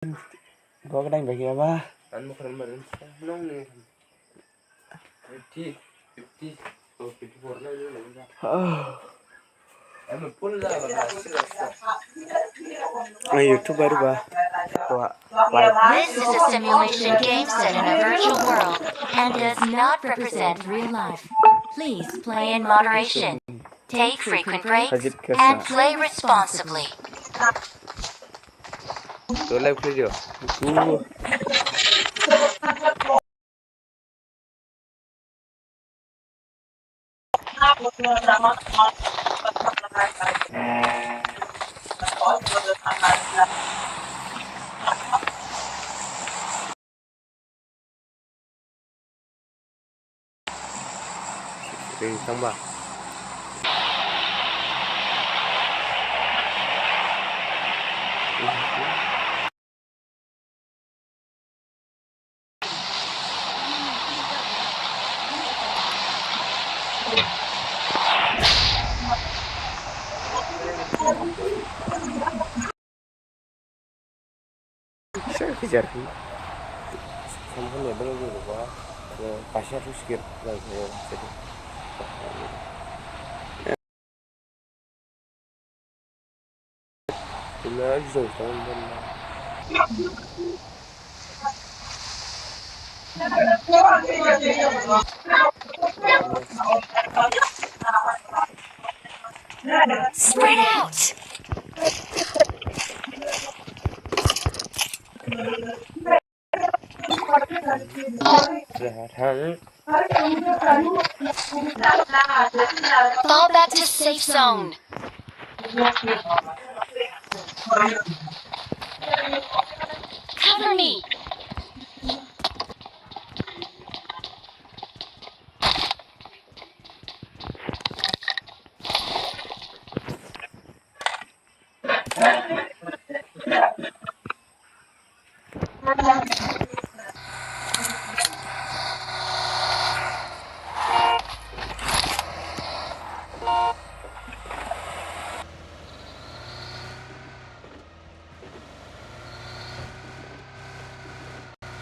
Có cái đánh phải kìa ba. Ăn một phần mà nông này 50, 50, or 54 na yun lang. Em pull ra wala sila. Ay, YouTuber ba? This is a simulation game set in a virtual world and does not represent real life. Please play in moderation, take frequent breaks, and play responsibly. So live video. Ring xong ba? Saya kejar sih. Sampai ya belum dulu ba. Pasnya harus skip lagi ya. Jadi. Bila bisa tahun Spread out! Fall back to safe zone. Cover me.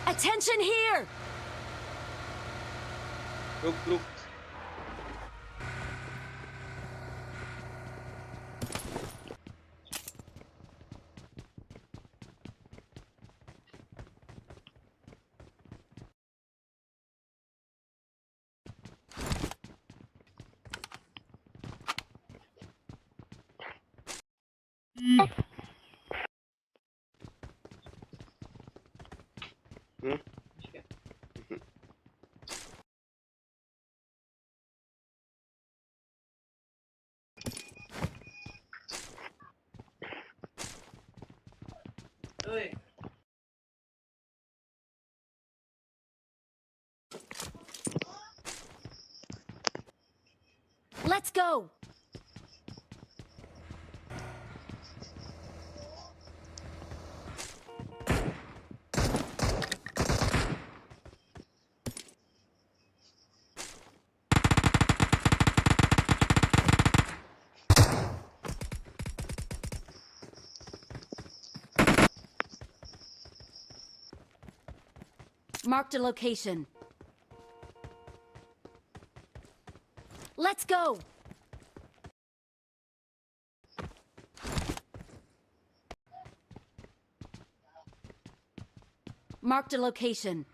Attention here! Look. Let's go! Marked a location. Let's go! Marked a location.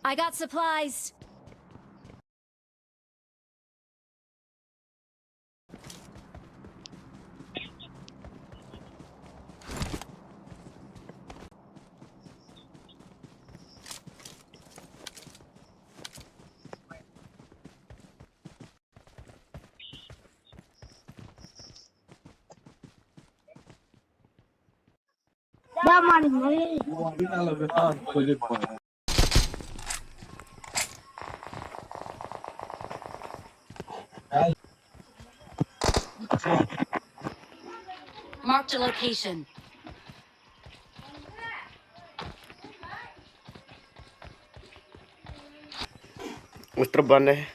I got supplies. Marked a location. Mustro bande.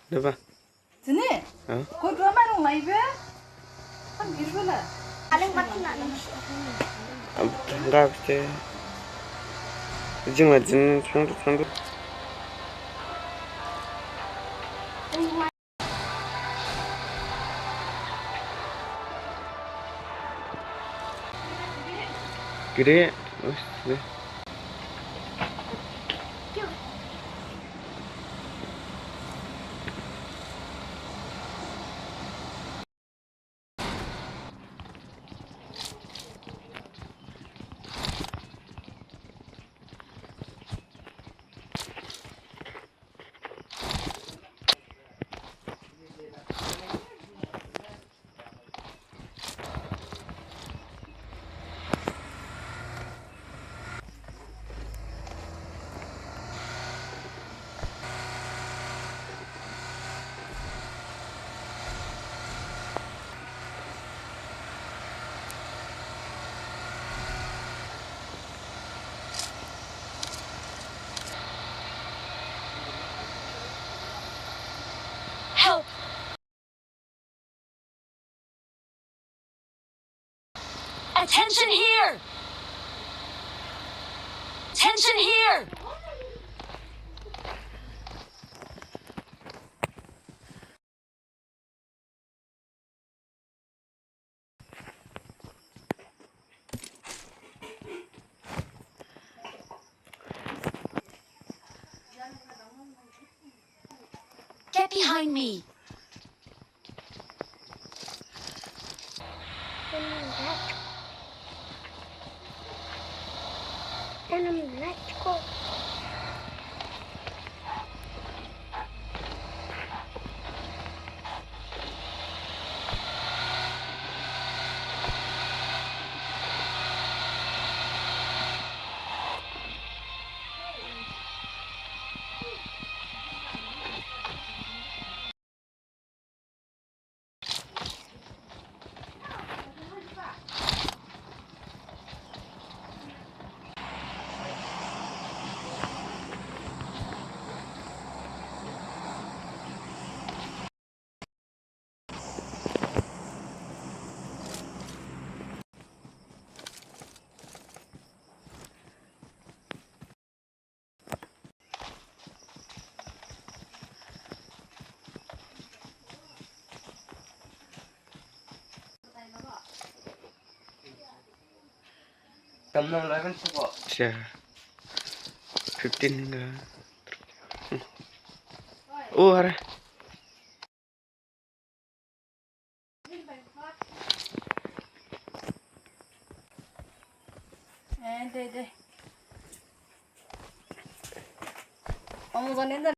Apa? Sini. Kau dua mana lagi be? Kan biru lah. Paling mati nak nih. Enggak bisa. Jangan jangan Gede. Help! Attention here! Attention here! Get behind me! Let's go. Tầm nào lại vẫn chưa bỏ. Siya. 15 ka. Oh, ara. Đây. Ông dẫn đến đây.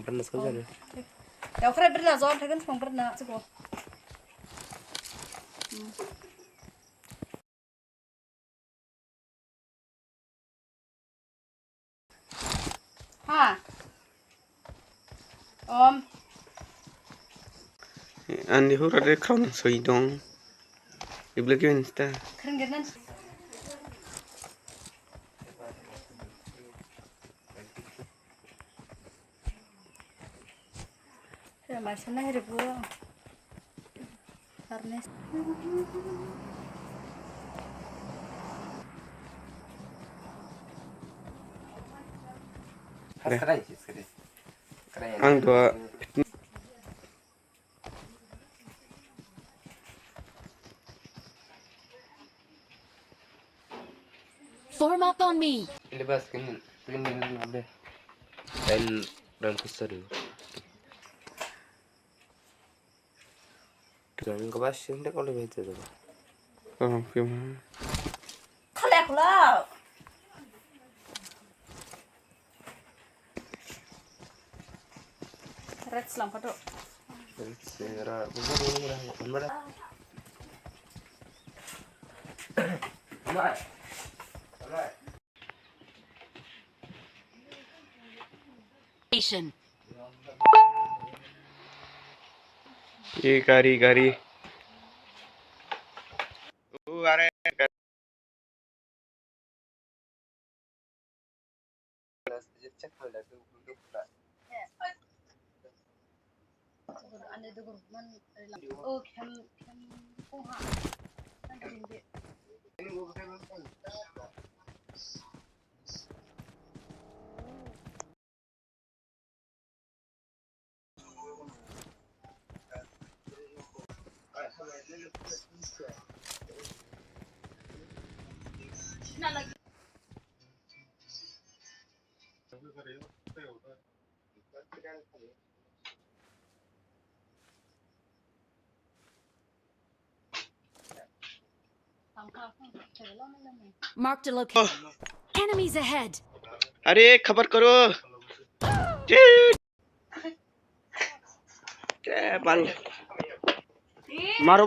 Panas ka dyan. Ya, kira bener zon, tekan semang bener cukup. Ha. Andi hura de kaun soidong. Iblagi insta. Keren genan. Ya, macam mana hidup gua? Karena Keren sih, keren. Keren. Ang dua Form up on me. Lepas kini udah. Dan kusir. Dan kebasin deh kalau begitu tuh. Oh, film. kalek lah. Red selang foto. Segera bener. Mana? Station. Ye kari. Are Cek pada duduk pula. Anda itu man. Oh, kem kuha. Marked a location. Enemies ahead. अरे खबर करो बाल मारो